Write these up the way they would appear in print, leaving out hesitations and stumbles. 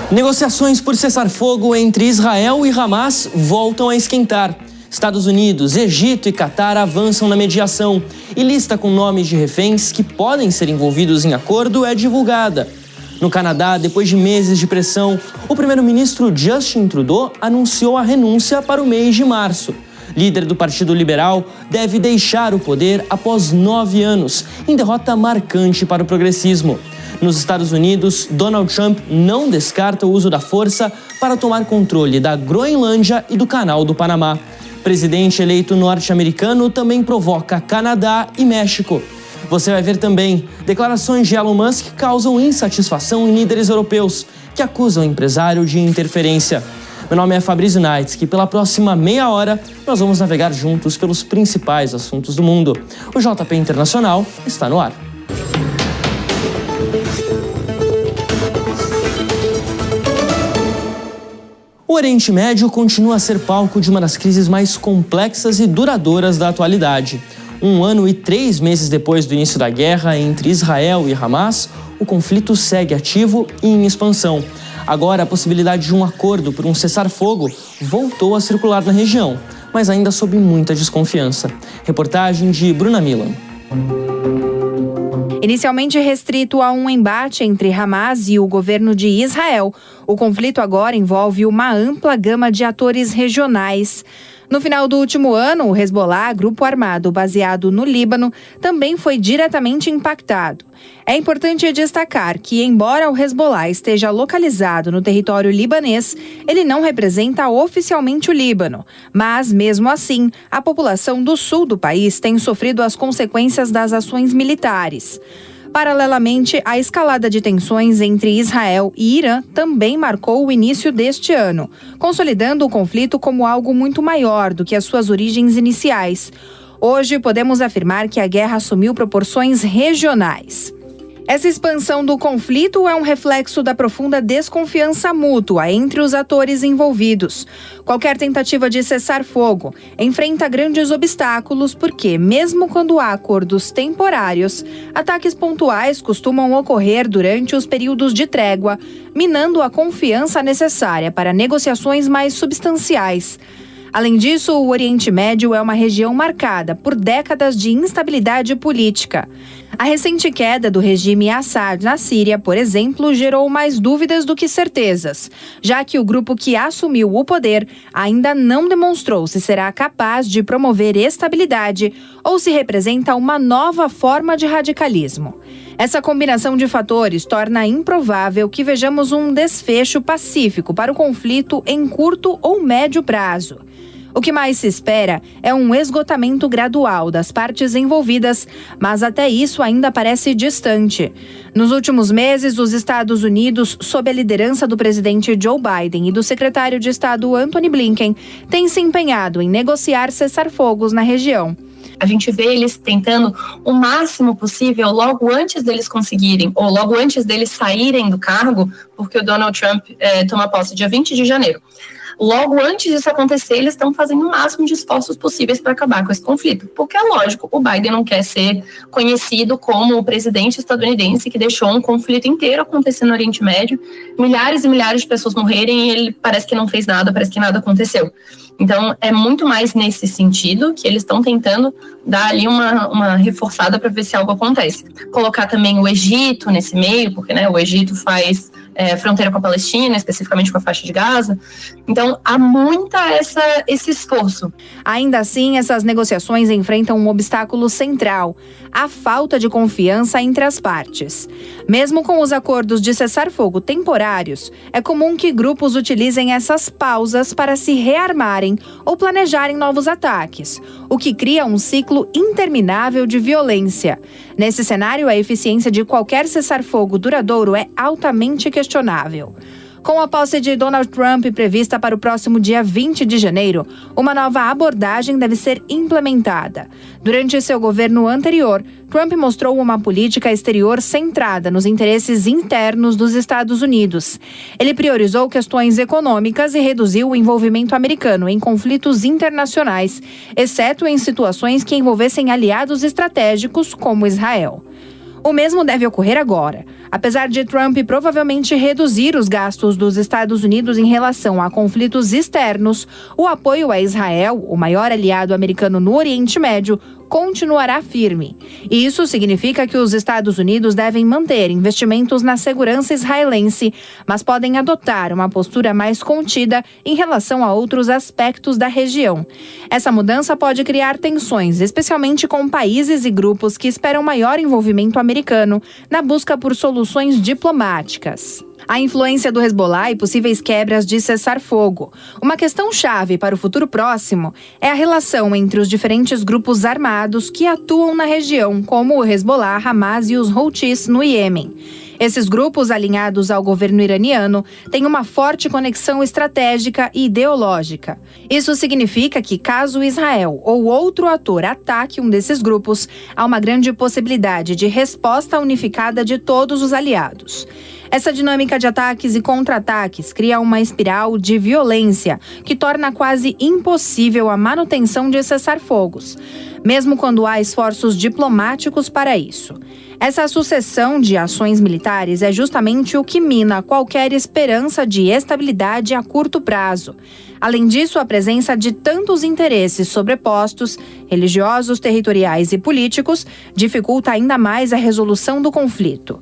Negociações por cessar-fogo entre Israel e Hamas voltam a esquentar. Estados Unidos, Egito e Catar avançam na mediação e lista com nomes de reféns que podem ser envolvidos em acordo é divulgada. No Canadá, depois de meses de pressão, o primeiro-ministro Justin Trudeau anunciou a renúncia para o mês de março. Líder do Partido Liberal deve deixar o poder após 9 anos, em derrota marcante para o progressismo. Nos Estados Unidos, Donald Trump não descarta o uso da força para tomar controle da Groenlândia e do Canal do Panamá. O presidente eleito norte-americano também provoca Canadá e México. Você vai ver também, declarações de Elon Musk causam insatisfação em líderes europeus, que acusam o empresário de interferência. Meu nome é Fabrício Nights, que pela próxima meia hora nós vamos navegar juntos pelos principais assuntos do mundo. O JP Internacional está no ar. O Oriente Médio continua a ser palco de uma das crises mais complexas e duradouras da atualidade. 1 ano e 3 meses depois do início da guerra entre Israel e Hamas, o conflito segue ativo e em expansão. Agora, a possibilidade de um acordo por um cessar-fogo voltou a circular na região, mas ainda sob muita desconfiança. Reportagem de Bruna Milan. Inicialmente restrito a um embate entre Hamas e o governo de Israel, o conflito agora envolve uma ampla gama de atores regionais. No final do último ano, o Hezbollah, grupo armado baseado no Líbano, também foi diretamente impactado. É importante destacar que, embora o Hezbollah esteja localizado no território libanês, ele não representa oficialmente o Líbano. Mas, mesmo assim, a população do sul do país tem sofrido as consequências das ações militares. Paralelamente, a escalada de tensões entre Israel e Irã também marcou o início deste ano, consolidando o conflito como algo muito maior do que as suas origens iniciais. Hoje, podemos afirmar que a guerra assumiu proporções regionais. Essa expansão do conflito é um reflexo da profunda desconfiança mútua entre os atores envolvidos. Qualquer tentativa de cessar fogo enfrenta grandes obstáculos porque, mesmo quando há acordos temporários, ataques pontuais costumam ocorrer durante os períodos de trégua, minando a confiança necessária para negociações mais substanciais. Além disso, o Oriente Médio é uma região marcada por décadas de instabilidade política. A recente queda do regime Assad na Síria, por exemplo, gerou mais dúvidas do que certezas, já que o grupo que assumiu o poder ainda não demonstrou se será capaz de promover estabilidade ou se representa uma nova forma de radicalismo. Essa combinação de fatores torna improvável que vejamos um desfecho pacífico para o conflito em curto ou médio prazo. O que mais se espera é um esgotamento gradual das partes envolvidas, mas até isso ainda parece distante. Nos últimos meses, os Estados Unidos, sob a liderança do presidente Joe Biden e do secretário de Estado Antony Blinken, têm se empenhado em negociar cessar-fogos na região. A gente vê eles tentando o máximo possível logo antes deles conseguirem, ou logo antes deles saírem do cargo, porque o Donald Trump toma posse dia 20 de janeiro. Logo antes disso acontecer, eles estão fazendo o máximo de esforços possíveis para acabar com esse conflito. Porque é lógico, o Biden não quer ser conhecido como o presidente estadunidense que deixou um conflito inteiro acontecer no Oriente Médio, milhares e milhares de pessoas morrerem e ele parece que não fez nada, parece que nada aconteceu. Então, é muito mais nesse sentido que eles estão tentando dar ali uma reforçada para ver se algo acontece. Colocar também o Egito nesse meio, porque o Egito faz fronteira com a Palestina, especificamente com a faixa de Gaza. Então, há esse esforço. Ainda assim, essas negociações enfrentam um obstáculo central: a falta de confiança entre as partes. Mesmo com os acordos de cessar-fogo temporários, é comum que grupos utilizem essas pausas para se rearmarem ou planejarem novos ataques, o que cria um ciclo interminável de violência. Nesse cenário, a eficiência de qualquer cessar-fogo duradouro é altamente questionável. Com a posse de Donald Trump prevista para o próximo dia 20 de janeiro, uma nova abordagem deve ser implementada. Durante seu governo anterior, Trump mostrou uma política exterior centrada nos interesses internos dos Estados Unidos. Ele priorizou questões econômicas e reduziu o envolvimento americano em conflitos internacionais, exceto em situações que envolvessem aliados estratégicos como Israel. O mesmo deve ocorrer agora. Apesar de Trump provavelmente reduzir os gastos dos Estados Unidos em relação a conflitos externos, o apoio a Israel, o maior aliado americano no Oriente Médio, continuará firme. E isso significa que os Estados Unidos devem manter investimentos na segurança israelense, mas podem adotar uma postura mais contida em relação a outros aspectos da região. Essa mudança pode criar tensões, especialmente com países e grupos que esperam maior envolvimento americano na busca por soluções diplomáticas. A influência do Hezbollah e possíveis quebras de cessar-fogo. Uma questão chave para o futuro próximo é a relação entre os diferentes grupos armados que atuam na região, como o Hezbollah, Hamas e os Houthis no Iêmen. Esses grupos, alinhados ao governo iraniano, têm uma forte conexão estratégica e ideológica. Isso significa que, caso Israel ou outro ator ataque um desses grupos, há uma grande possibilidade de resposta unificada de todos os aliados. Essa dinâmica de ataques e contra-ataques cria uma espiral de violência que torna quase impossível a manutenção de cessar-fogos, mesmo quando há esforços diplomáticos para isso. Essa sucessão de ações militares é justamente o que mina qualquer esperança de estabilidade a curto prazo. Além disso, a presença de tantos interesses sobrepostos, religiosos, territoriais e políticos, dificulta ainda mais a resolução do conflito.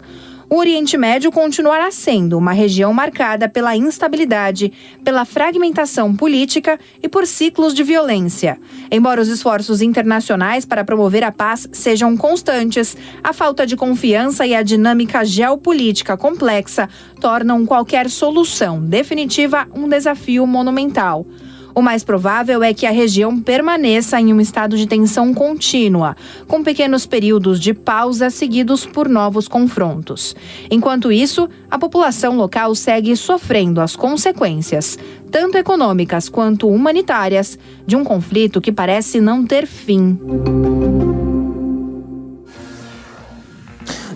O Oriente Médio continuará sendo uma região marcada pela instabilidade, pela fragmentação política e por ciclos de violência. Embora os esforços internacionais para promover a paz sejam constantes, a falta de confiança e a dinâmica geopolítica complexa tornam qualquer solução definitiva um desafio monumental. O mais provável é que a região permaneça em um estado de tensão contínua, com pequenos períodos de pausa seguidos por novos confrontos. Enquanto isso, a população local segue sofrendo as consequências, tanto econômicas quanto humanitárias, de um conflito que parece não ter fim.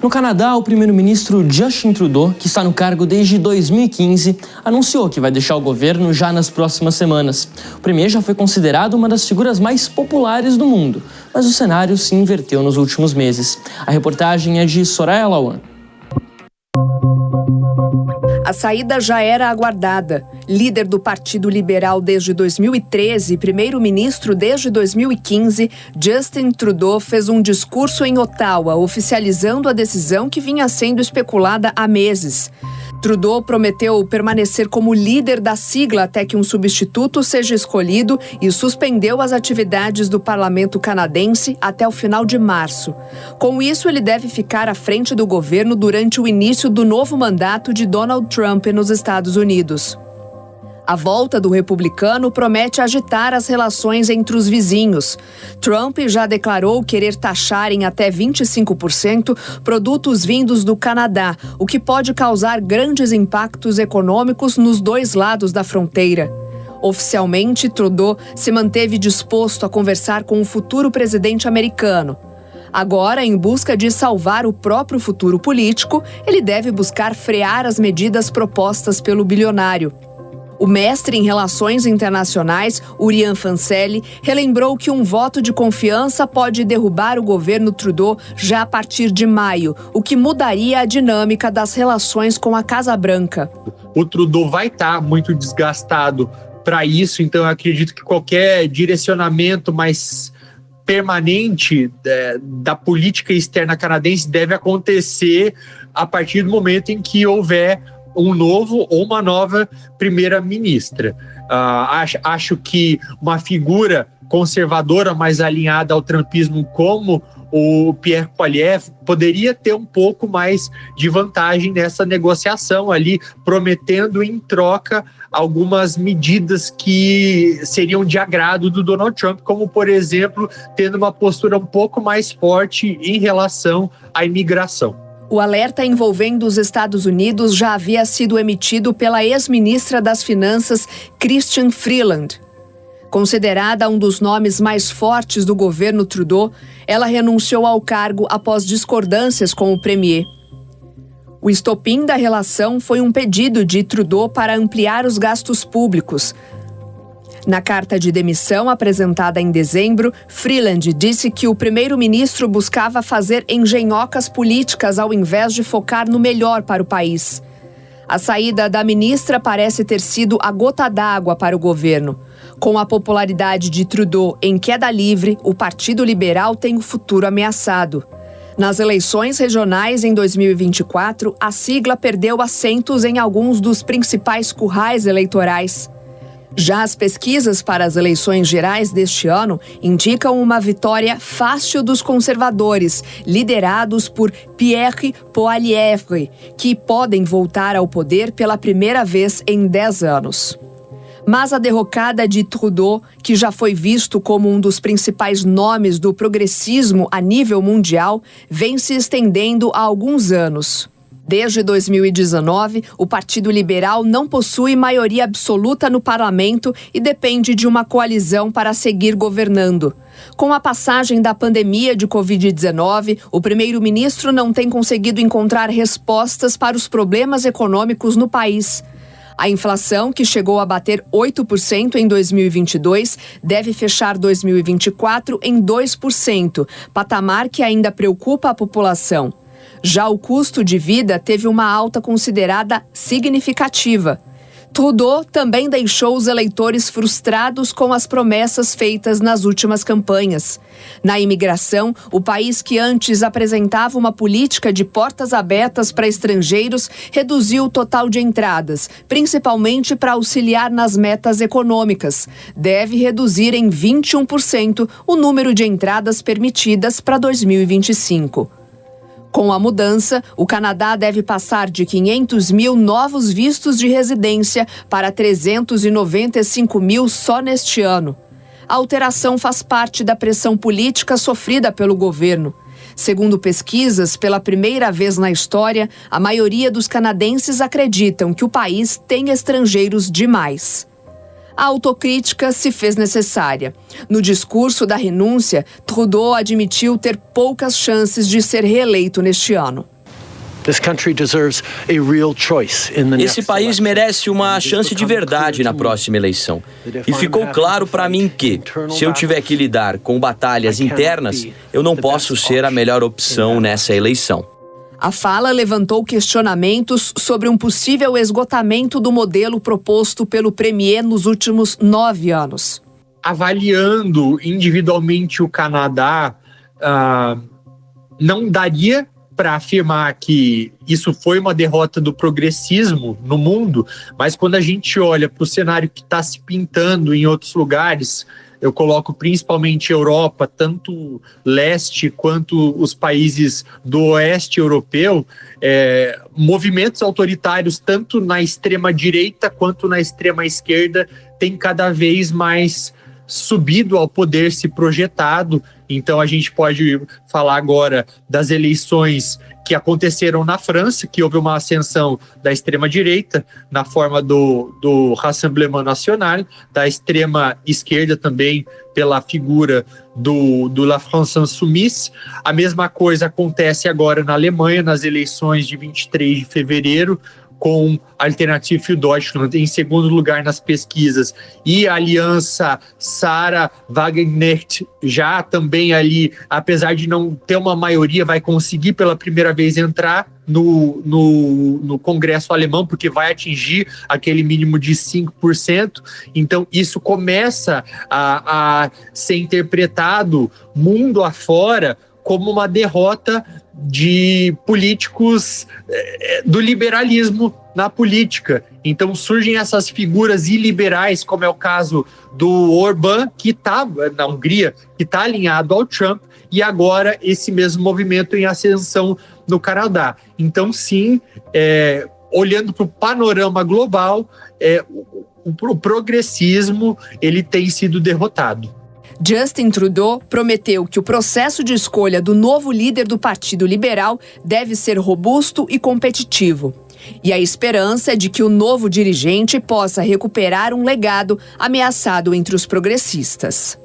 No Canadá, o primeiro-ministro Justin Trudeau, que está no cargo desde 2015, anunciou que vai deixar o governo já nas próximas semanas. O premier já foi considerado uma das figuras mais populares do mundo, mas o cenário se inverteu nos últimos meses. A reportagem é de Soraya Lawan. A saída já era aguardada. Líder do Partido Liberal desde 2013 e primeiro-ministro desde 2015, Justin Trudeau fez um discurso em Ottawa, oficializando a decisão que vinha sendo especulada há meses. Trudeau prometeu permanecer como líder da sigla até que um substituto seja escolhido e suspendeu as atividades do parlamento canadense até o final de março. Com isso, ele deve ficar à frente do governo durante o início do novo mandato de Donald Trump nos Estados Unidos. A volta do republicano promete agitar as relações entre os vizinhos. Trump já declarou querer taxar em até 25% produtos vindos do Canadá, o que pode causar grandes impactos econômicos nos dois lados da fronteira. Oficialmente, Trudeau se manteve disposto a conversar com o futuro presidente americano. Agora, em busca de salvar o próprio futuro político, ele deve buscar frear as medidas propostas pelo bilionário. O mestre em Relações Internacionais, Urian Fancelli, relembrou que um voto de confiança pode derrubar o governo Trudeau já a partir de maio, o que mudaria a dinâmica das relações com a Casa Branca. O Trudeau vai estar muito desgastado para isso, então eu acredito que qualquer direcionamento mais permanente da política externa canadense deve acontecer a partir do momento em que houver um novo ou uma nova primeira-ministra. Acho que uma figura conservadora mais alinhada ao trumpismo como o Pierre Poilievre poderia ter um pouco mais de vantagem nessa negociação ali, prometendo em troca algumas medidas que seriam de agrado do Donald Trump, como, por exemplo, tendo uma postura um pouco mais forte em relação à imigração. O alerta envolvendo os Estados Unidos já havia sido emitido pela ex-ministra das Finanças, Chrystia Freeland. Considerada um dos nomes mais fortes do governo Trudeau, ela renunciou ao cargo após discordâncias com o premier. O estopim da relação foi um pedido de Trudeau para ampliar os gastos públicos. Na carta de demissão apresentada em dezembro, Freeland disse que o primeiro-ministro buscava fazer engenhocas políticas ao invés de focar no melhor para o país. A saída da ministra parece ter sido a gota d'água para o governo. Com a popularidade de Trudeau em queda livre, o Partido Liberal tem o futuro ameaçado. Nas eleições regionais em 2024, a sigla perdeu assentos em alguns dos principais currais eleitorais. Já as pesquisas para as eleições gerais deste ano indicam uma vitória fácil dos conservadores, liderados por Pierre Poilievre, que podem voltar ao poder pela primeira vez em 10 anos. Mas a derrocada de Trudeau, que já foi visto como um dos principais nomes do progressismo a nível mundial, vem se estendendo há alguns anos. Desde 2019, o Partido Liberal não possui maioria absoluta no parlamento e depende de uma coalizão para seguir governando. Com a passagem da pandemia de Covid-19, o primeiro-ministro não tem conseguido encontrar respostas para os problemas econômicos no país. A inflação, que chegou a bater 8% em 2022, deve fechar 2024 em 2%, patamar que ainda preocupa a população. Já o custo de vida teve uma alta considerada significativa. Trudeau também deixou os eleitores frustrados com as promessas feitas nas últimas campanhas. Na imigração, o país que antes apresentava uma política de portas abertas para estrangeiros reduziu o total de entradas, principalmente para auxiliar nas metas econômicas. Deve reduzir em 21% o número de entradas permitidas para 2025. Com a mudança, o Canadá deve passar de 500 mil novos vistos de residência para 395 mil só neste ano. A alteração faz parte da pressão política sofrida pelo governo. Segundo pesquisas, pela primeira vez na história, a maioria dos canadenses acreditam que o país tem estrangeiros demais. A autocrítica se fez necessária. No discurso da renúncia, Trudeau admitiu ter poucas chances de ser reeleito neste ano. Esse país merece uma chance de verdade na próxima eleição. E ficou claro para mim que, se eu tiver que lidar com batalhas internas, eu não posso ser a melhor opção nessa eleição. A fala levantou questionamentos sobre um possível esgotamento do modelo proposto pelo premier nos últimos 9 anos. Avaliando individualmente o Canadá, não daria para afirmar que isso foi uma derrota do progressismo no mundo, mas quando a gente olha para o cenário que está se pintando em outros lugares, eu coloco principalmente Europa, tanto leste quanto os países do oeste europeu, movimentos autoritários, tanto na extrema-direita quanto na extrema-esquerda, têm cada vez mais subido ao poder, se projetado. Então a gente pode falar agora das eleições que aconteceram na França, que houve uma ascensão da extrema-direita na forma do Rassemblement National, da extrema-esquerda também pela figura do La France Insoumise. A mesma coisa acontece agora na Alemanha, nas eleições de 23 de fevereiro, com a Alternative für Deutschland em segundo lugar nas pesquisas, e a aliança Sarah Wagenknecht já também ali, apesar de não ter uma maioria, vai conseguir pela primeira vez entrar no Congresso alemão, porque vai atingir aquele mínimo de 5%. Então isso começa a ser interpretado mundo afora como uma derrota de políticos do liberalismo na política. Então surgem essas figuras iliberais, como é o caso do Orbán, que está na Hungria, que está alinhado ao Trump, e agora esse mesmo movimento em ascensão no Canadá. Então sim, olhando para o panorama global, o progressismo ele tem sido derrotado. Justin Trudeau prometeu que o processo de escolha do novo líder do Partido Liberal deve ser robusto e competitivo. E a esperança é de que o novo dirigente possa recuperar um legado ameaçado entre os progressistas.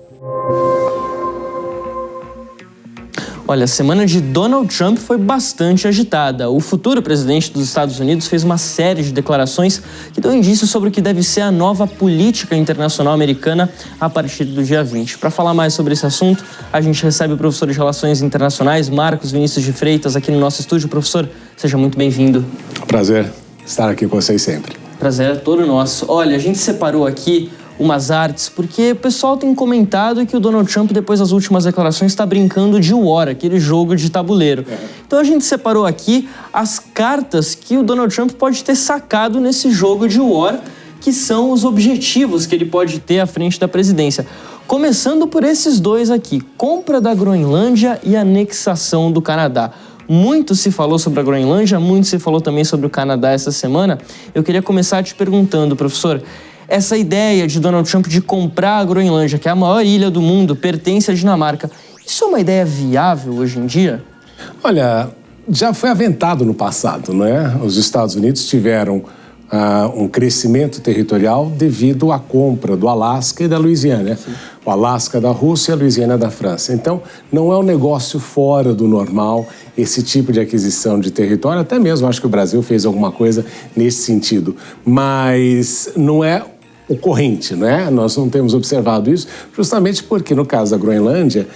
Olha, a semana de Donald Trump foi bastante agitada. O futuro presidente dos Estados Unidos fez uma série de declarações que dão indícios sobre o que deve ser a nova política internacional americana a partir do dia 20. Para falar mais sobre esse assunto, a gente recebe o professor de Relações Internacionais, Marcos Vinícius de Freitas, aqui no nosso estúdio. Professor, seja muito bem-vindo. Prazer estar aqui com vocês sempre. Prazer é todo nosso. Olha, a gente separou aqui umas artes, porque o pessoal tem comentado que o Donald Trump, depois das últimas declarações, está brincando de War, aquele jogo de tabuleiro. Então a gente separou aqui as cartas que o Donald Trump pode ter sacado nesse jogo de War, que são os objetivos que ele pode ter à frente da presidência. Começando por esses dois aqui, compra da Groenlândia e anexação do Canadá. Muito se falou sobre a Groenlândia, muito se falou também sobre o Canadá essa semana. Eu queria começar te perguntando, professor, essa ideia de Donald Trump de comprar a Groenlândia, que é a maior ilha do mundo, pertence à Dinamarca, isso é uma ideia viável hoje em dia? Olha, já foi aventado no passado, não é? Os Estados Unidos tiveram um crescimento territorial devido à compra do Alasca e da Louisiana. Sim. O Alasca da Rússia e a Louisiana da França. Então, não é um negócio fora do normal esse tipo de aquisição de território. Até mesmo acho que o Brasil fez alguma coisa nesse sentido. Mas não é ocorrente, né? Nós não temos observado isso, justamente porque, no caso da Groenlândia,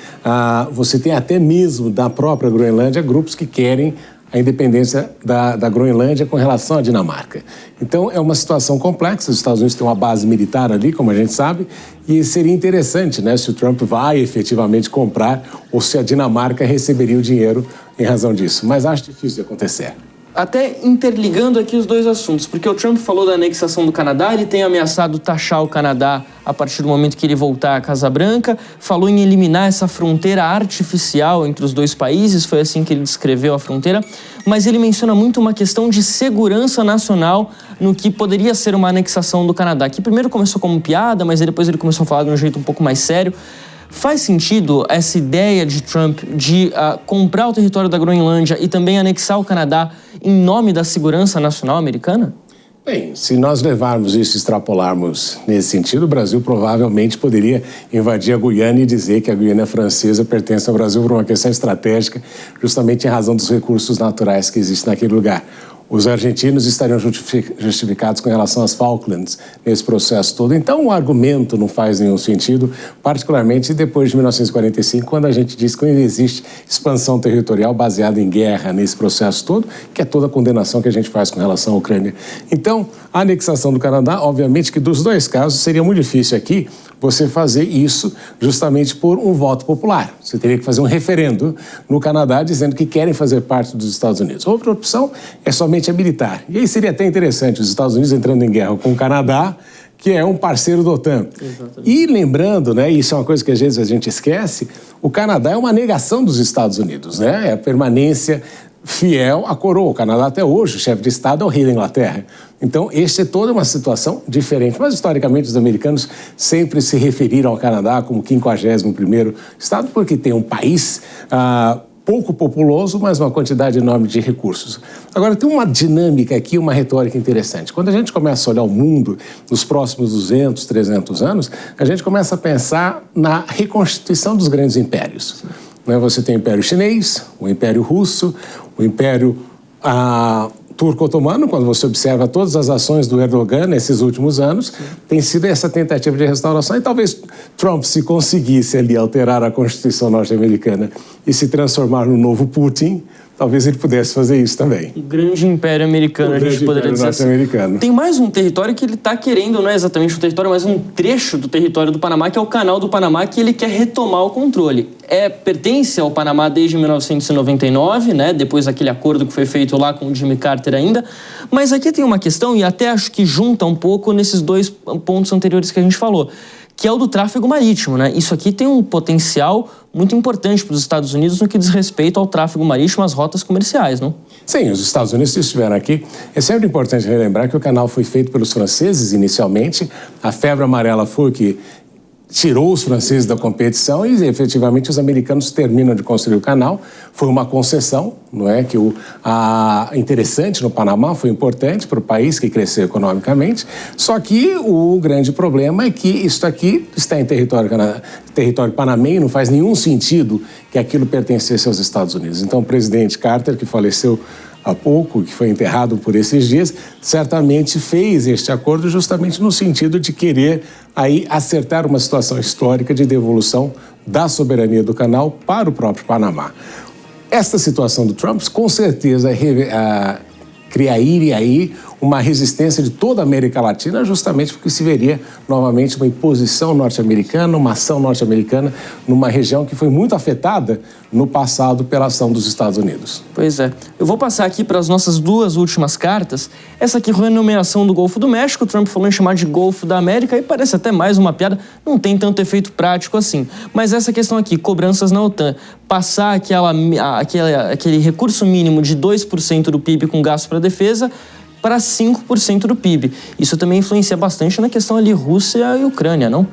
você tem até mesmo da própria Groenlândia grupos que querem a independência da Groenlândia com relação à Dinamarca. Então, é uma situação complexa. Os Estados Unidos têm uma base militar ali, como a gente sabe, e seria interessante, né, se o Trump vai efetivamente comprar ou se a Dinamarca receberia o dinheiro em razão disso. Mas acho difícil de acontecer. Até interligando aqui os dois assuntos, porque o Trump falou da anexação do Canadá, ele tem ameaçado taxar o Canadá a partir do momento que ele voltar à Casa Branca, falou em eliminar essa fronteira artificial entre os dois países, foi assim que ele descreveu a fronteira, mas ele menciona muito uma questão de segurança nacional no que poderia ser uma anexação do Canadá, que primeiro começou como piada, mas depois ele começou a falar de um jeito um pouco mais sério. Faz sentido essa ideia de Trump de comprar o território da Groenlândia e também anexar o Canadá em nome da segurança nacional americana? Bem, se nós levarmos isso e extrapolarmos nesse sentido, o Brasil provavelmente poderia invadir a Guiana e dizer que a Guiana francesa pertence ao Brasil por uma questão estratégica, justamente em razão dos recursos naturais que existem naquele lugar. Os argentinos estariam justificados com relação às Falklands nesse processo todo. Então, o argumento não faz nenhum sentido, particularmente depois de 1945, quando a gente diz que não existe expansão territorial baseada em guerra nesse processo todo, que é toda a condenação que a gente faz com relação à Ucrânia. Então, a anexação do Canadá, obviamente que dos dois casos seria muito difícil aqui você fazer isso justamente por um voto popular. Você teria que fazer um referendo no Canadá dizendo que querem fazer parte dos Estados Unidos. Outra opção é somente a militar. E aí seria até interessante os Estados Unidos entrando em guerra com o Canadá, que é um parceiro da OTAN. Exatamente. E lembrando, né, isso é uma coisa que às vezes a gente esquece, o Canadá é uma negação dos Estados Unidos, né? É a permanência fiel à coroa. O Canadá até hoje, o chefe de Estado é o rei da Inglaterra. Então, esta é toda uma situação diferente. Mas, historicamente, os americanos sempre se referiram ao Canadá como 51º Estado, porque tem um país pouco populoso, mas uma quantidade enorme de recursos. Agora, tem uma dinâmica aqui, uma retórica interessante. Quando a gente começa a olhar o mundo nos próximos 200, 300 anos, a gente começa a pensar na reconstituição dos grandes impérios. Você tem o Império Chinês, o Império Russo, o Império Turco-Otomano, quando você observa todas as ações do Erdogan nesses últimos anos, tem sido essa tentativa de restauração. E talvez Trump, se conseguisse ali alterar a Constituição norte-americana e se transformar no novo Putin, talvez ele pudesse fazer isso também. O grande império americano, a gente poderia dizer assim. Tem mais um território que ele está querendo, não é exatamente um território, mas um trecho do território do Panamá, que é o Canal do Panamá, que ele quer retomar o controle. Pertence ao Panamá desde 1999, né? Depois daquele acordo que foi feito lá com o Jimmy Carter ainda. Mas aqui tem uma questão, e até acho que junta um pouco nesses dois pontos anteriores que a gente falou, que é o do tráfego marítimo, né? Isso aqui tem um potencial muito importante para os Estados Unidos no que diz respeito ao tráfego marítimo, às rotas comerciais, não? Sim, os Estados Unidos estiveram aqui. É sempre importante relembrar que o canal foi feito pelos franceses inicialmente. A febre amarela foi o que tirou os franceses da competição e efetivamente os americanos terminam de construir o canal. Foi uma concessão, não é? Que interessante no Panamá, foi importante para o país que cresceu economicamente. Só que o grande problema é que isso aqui está em território panamenho, não faz nenhum sentido que aquilo pertencesse aos Estados Unidos. Então o presidente Carter, que faleceu há pouco, que foi enterrado por esses dias, certamente fez este acordo justamente no sentido de querer aí acertar uma situação histórica de devolução da soberania do canal para o próprio Panamá. Esta situação do Trump, com certeza, criaria aí uma resistência de toda a América Latina, justamente porque se veria novamente uma imposição norte-americana, uma ação norte-americana numa região que foi muito afetada no passado pela ação dos Estados Unidos. Pois é. Eu vou passar aqui para as nossas duas últimas cartas. Essa aqui, renomeação do Golfo do México. O Trump falou em chamar de Golfo da América e parece até mais uma piada. Não tem tanto efeito prático assim. Mas essa questão aqui, cobranças na OTAN. Passar aquele recurso mínimo de 2% do PIB com gasto para defesa para 5% do PIB. Isso também influencia bastante na questão ali Rússia e Ucrânia, não?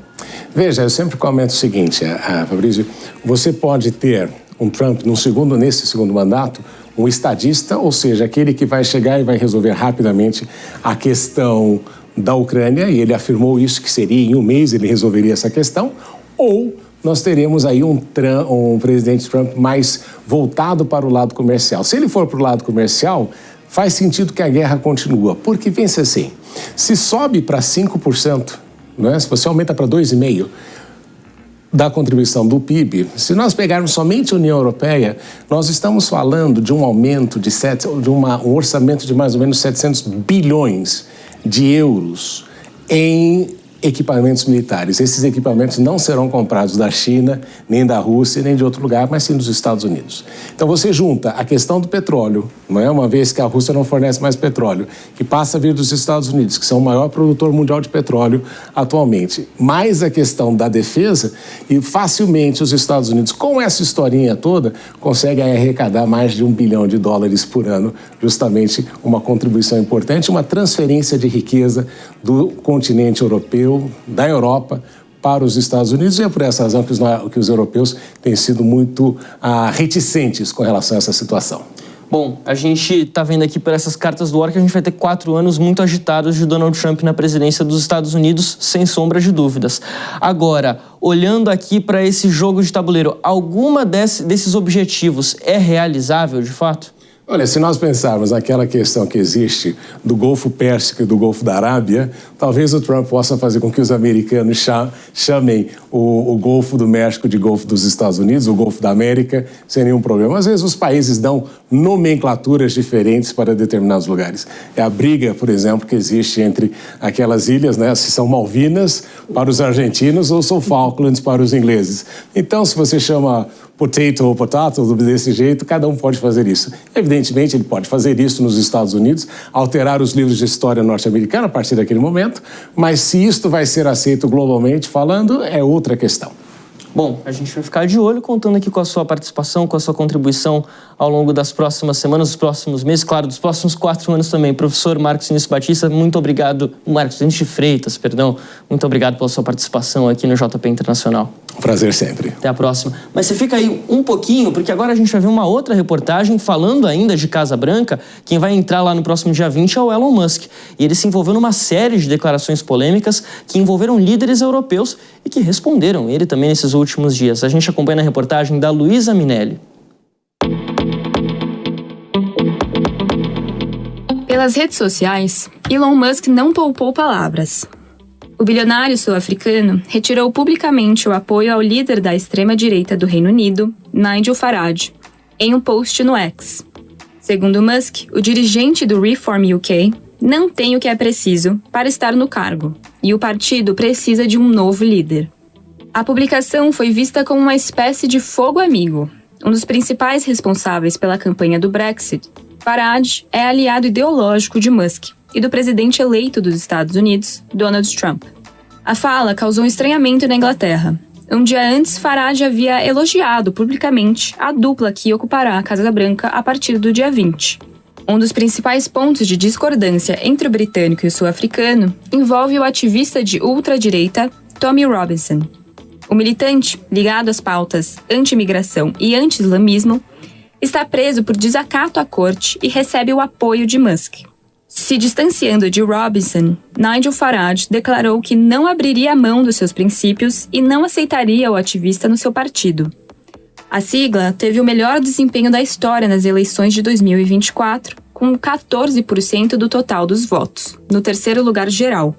Veja, eu sempre comento o seguinte, Fabrício, você pode ter um Trump nesse segundo mandato, um estadista, ou seja, aquele que vai chegar e vai resolver rapidamente a questão da Ucrânia, e ele afirmou isso, que seria em um mês ele resolveria essa questão, ou nós teremos aí um presidente Trump mais voltado para o lado comercial. Se ele for para o lado comercial, faz sentido que a guerra continua, porque pense assim, se sobe para 5%, não é? Se você aumenta para 2,5% da contribuição do PIB, se nós pegarmos somente a União Europeia, nós estamos falando de um aumento um orçamento de mais ou menos 700 bilhões de euros em equipamentos militares. Esses equipamentos não serão comprados da China, nem da Rússia, nem de outro lugar, mas sim dos Estados Unidos. Então você junta a questão do petróleo, não é? Uma vez que a Rússia não fornece mais petróleo, que passa a vir dos Estados Unidos, que são o maior produtor mundial de petróleo atualmente, mais a questão da defesa, e facilmente os Estados Unidos, com essa historinha toda, conseguem arrecadar mais de $1 bilhão por ano, justamente uma contribuição importante, uma transferência de riqueza do continente europeu, da Europa, para os Estados Unidos, e é por essa razão que os europeus têm sido muito reticentes com relação a essa situação. Bom, a gente está vendo aqui por essas cartas do War que a gente vai ter 4 anos muito agitados de Donald Trump na presidência dos Estados Unidos, sem sombra de dúvidas. Agora, olhando aqui para esse jogo de tabuleiro, alguma desses objetivos é realizável de fato? Olha, se nós pensarmos naquela questão que existe do Golfo Pérsico e do Golfo da Arábia, talvez o Trump possa fazer com que os americanos chamem o Golfo do México de Golfo dos Estados Unidos, o Golfo da América, sem nenhum problema. Às vezes os países dão nomenclaturas diferentes para determinados lugares. É a briga, por exemplo, que existe entre aquelas ilhas, né, se são Malvinas para os argentinos ou são Falklands para os ingleses. Então, se você chama potato ou potato, desse jeito, cada um pode fazer isso. Evidentemente, ele pode fazer isso nos Estados Unidos, alterar os livros de história norte-americana a partir daquele momento, mas se isto vai ser aceito globalmente falando, é outra questão. Bom, a gente vai ficar de olho, contando aqui com a sua participação, com a sua contribuição ao longo das próximas semanas, dos próximos meses, claro, dos próximos 4 anos também. Professor Marcos Vinícius Batista, muito obrigado. Marcos Vinícius de Freitas, perdão. Muito obrigado pela sua participação aqui no JP Internacional. Prazer sempre. Até a próxima. Mas você fica aí um pouquinho, porque agora a gente vai ver uma outra reportagem falando ainda de Casa Branca. Quem vai entrar lá no próximo dia 20 é o Elon Musk. E ele se envolveu numa série de declarações polêmicas que envolveram líderes europeus e que responderam ele também nesses últimos dias. A gente acompanha na reportagem da Luísa Minelli. Pelas redes sociais, Elon Musk não poupou palavras. O bilionário sul-africano retirou publicamente o apoio ao líder da extrema-direita do Reino Unido, Nigel Farage, em um post no X. Segundo Musk, o dirigente do Reform UK não tem o que é preciso para estar no cargo, e o partido precisa de um novo líder. A publicação foi vista como uma espécie de fogo amigo. Um dos principais responsáveis pela campanha do Brexit, Farage é aliado ideológico de Musk e do presidente eleito dos Estados Unidos, Donald Trump. A fala causou estranhamento na Inglaterra. Um dia antes, Farage havia elogiado publicamente a dupla que ocupará a Casa Branca a partir do dia 20. Um dos principais pontos de discordância entre o britânico e o sul-africano envolve o ativista de ultradireita Tommy Robinson. O militante, ligado às pautas anti-imigração e anti-islamismo, está preso por desacato à corte e recebe o apoio de Musk. Se distanciando de Robinson, Nigel Farage declarou que não abriria a mão dos seus princípios e não aceitaria o ativista no seu partido. A sigla teve o melhor desempenho da história nas eleições de 2024, com 14% do total dos votos, no terceiro lugar geral,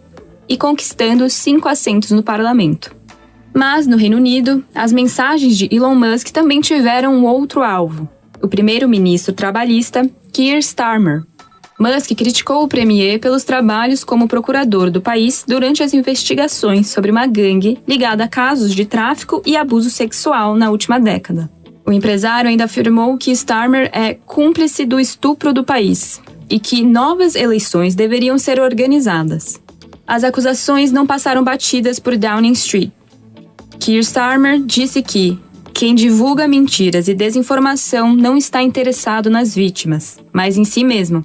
e conquistando 5 assentos no parlamento. Mas, no Reino Unido, as mensagens de Elon Musk também tiveram um outro alvo: o primeiro-ministro trabalhista, Keir Starmer. Musk criticou o premier pelos trabalhos como procurador do país durante as investigações sobre uma gangue ligada a casos de tráfico e abuso sexual na última década. O empresário ainda afirmou que Starmer é cúmplice do estupro do país e que novas eleições deveriam ser organizadas. As acusações não passaram batidas por Downing Street. Keir Starmer disse que quem divulga mentiras e desinformação não está interessado nas vítimas, mas em si mesmo,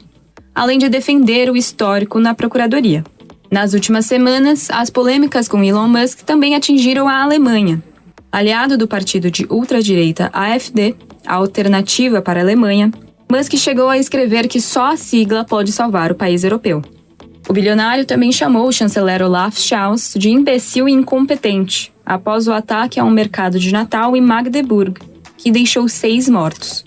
além de defender o histórico na Procuradoria. Nas últimas semanas, as polêmicas com Elon Musk também atingiram a Alemanha. Aliado do partido de ultradireita AfD, a Alternativa para a Alemanha, Musk chegou a escrever que só a sigla pode salvar o país europeu. O bilionário também chamou o chanceler Olaf Scholz de imbecil e incompetente, após o ataque a um mercado de Natal em Magdeburg, que deixou 6 mortos.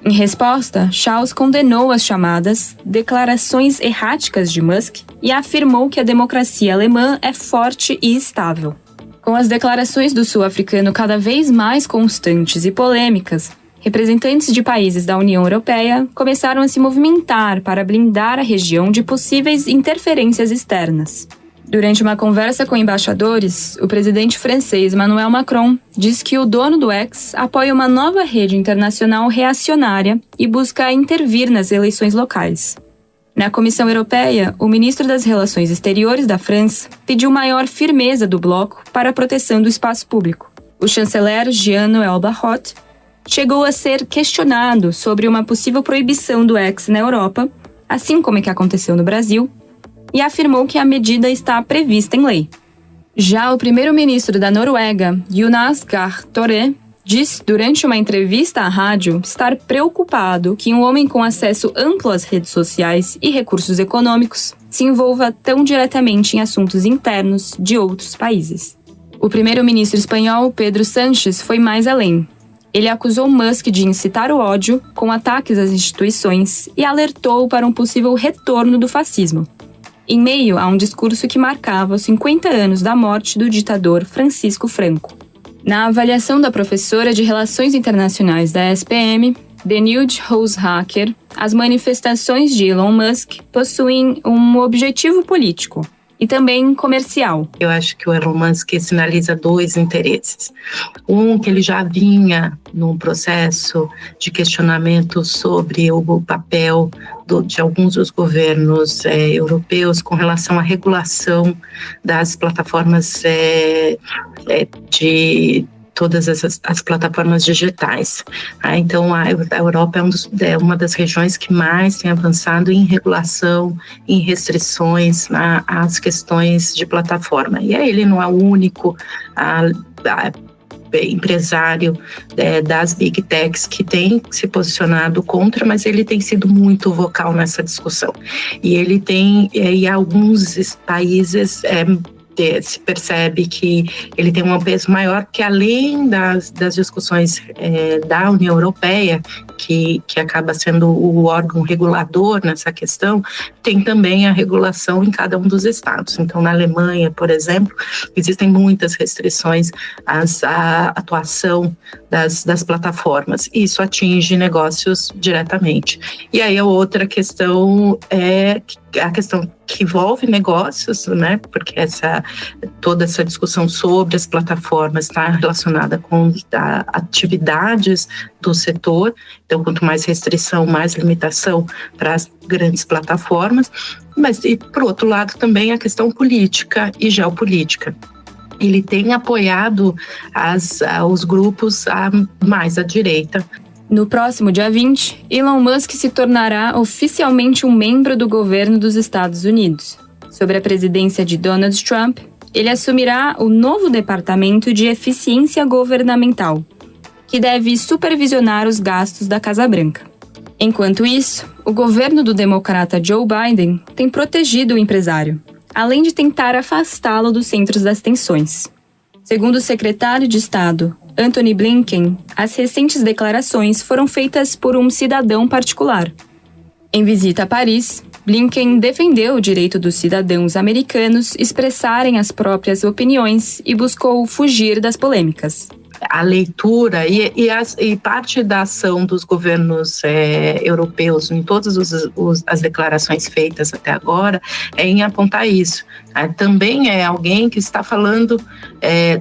Em resposta, Scholz condenou as chamadas declarações erráticas de Musk e afirmou que a democracia alemã é forte e estável. Com as declarações do sul-africano cada vez mais constantes e polêmicas, representantes de países da União Europeia começaram a se movimentar para blindar a região de possíveis interferências externas. Durante uma conversa com embaixadores, o presidente francês Emmanuel Macron diz que o dono do X apoia uma nova rede internacional reacionária e busca intervir nas eleições locais. Na Comissão Europeia, o ministro das Relações Exteriores da França pediu maior firmeza do bloco para a proteção do espaço público. O chanceler Jean-Noël Barrot chegou a ser questionado sobre uma possível proibição do X na Europa, assim como é que aconteceu no Brasil, e afirmou que a medida está prevista em lei. Já o primeiro-ministro da Noruega, Jonas Gahr Støre, disse durante uma entrevista à rádio estar preocupado que um homem com acesso amplo às redes sociais e recursos econômicos se envolva tão diretamente em assuntos internos de outros países. O primeiro-ministro espanhol, Pedro Sánchez, foi mais além. Ele acusou Musk de incitar o ódio com ataques às instituições e alertou para um possível retorno do fascismo, em meio a um discurso que marcava os 50 anos da morte do ditador Francisco Franco. Na avaliação da professora de Relações Internacionais da SPM, Denilde Roos-Hacker, as manifestações de Elon Musk possuem um objetivo político e também comercial. Eu acho que o Elon Musk sinaliza 2 interesses. Um, que ele já vinha num processo de questionamento sobre o papel de alguns dos governos europeus com relação à regulação das plataformas de todas as plataformas digitais. Então, a Europa é uma das regiões que mais tem avançado em regulação, em restrições às questões de plataforma. E ele não é o único empresário das Big Techs que tem se posicionado contra, mas ele tem sido muito vocal nessa discussão. E ele tem, em alguns países, se percebe que ele tem um peso maior, que além das discussões da União Europeia, que acaba sendo o órgão regulador nessa questão, tem também a regulação em cada um dos estados. Então, na Alemanha, por exemplo, existem muitas restrições à atuação das plataformas. E isso atinge negócios diretamente. E aí a outra questão é a questão que envolve negócios, né? Porque toda essa discussão sobre as plataformas está relacionada com atividades do setor. Então, quanto mais restrição, mais limitação para as grandes plataformas. Mas, e por outro lado, também a questão política e geopolítica. Ele tem apoiado os grupos mais à direita. No próximo dia 20, Elon Musk se tornará oficialmente um membro do governo dos Estados Unidos. Sob a presidência de Donald Trump, ele assumirá o novo Departamento de Eficiência Governamental, que deve supervisionar os gastos da Casa Branca. Enquanto isso, o governo do democrata Joe Biden tem protegido o empresário, além de tentar afastá-lo dos centros das tensões. Segundo o secretário de Estado, Antony Blinken, as recentes declarações foram feitas por um cidadão particular. Em visita a Paris, Blinken defendeu o direito dos cidadãos americanos expressarem as próprias opiniões e buscou fugir das polêmicas. A leitura e parte da ação dos governos europeus em todas as declarações feitas até agora é em apontar isso. Também é alguém que está falando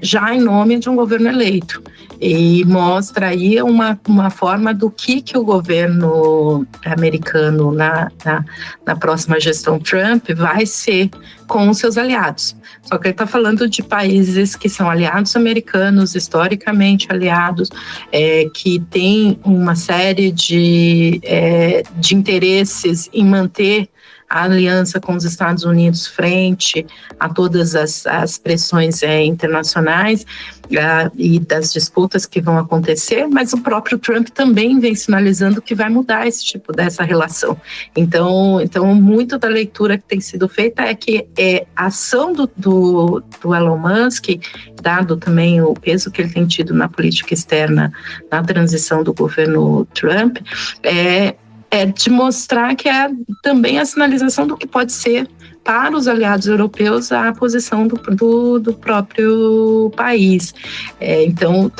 já em nome de um governo eleito e mostra aí uma forma do que o governo americano na próxima gestão Trump vai ser com os seus aliados. Só que ele está falando de países que são aliados americanos, historicamente aliados, que têm uma série de interesses em manter a aliança com os Estados Unidos frente a todas as pressões internacionais e das disputas que vão acontecer, mas o próprio Trump também vem sinalizando que vai mudar esse tipo dessa relação. Então muito da leitura que tem sido feita é que a ação do Elon Musk, dado também o peso que ele tem tido na política externa na transição do governo Trump, é de mostrar que é também a sinalização do que pode ser para os aliados europeus a posição do próprio país. Então,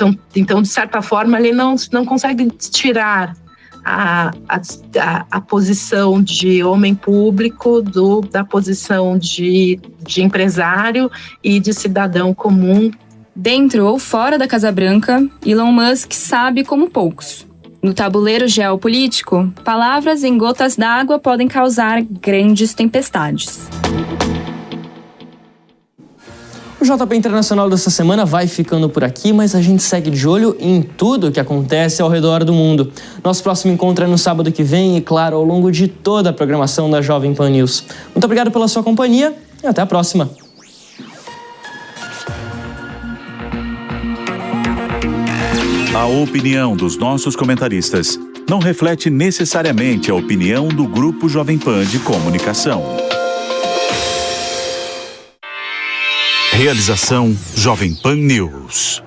de certa forma, ele não consegue tirar a posição de homem público da posição de empresário e de cidadão comum. Dentro ou fora da Casa Branca, Elon Musk sabe como poucos. No tabuleiro geopolítico, palavras em gotas d'água podem causar grandes tempestades. O JP Internacional dessa semana vai ficando por aqui, mas a gente segue de olho em tudo que acontece ao redor do mundo. Nosso próximo encontro é no sábado que vem e, claro, ao longo de toda a programação da Jovem Pan News. Muito obrigado pela sua companhia e até a próxima. A opinião dos nossos comentaristas não reflete necessariamente a opinião do Grupo Jovem Pan de Comunicação. Realização Jovem Pan News.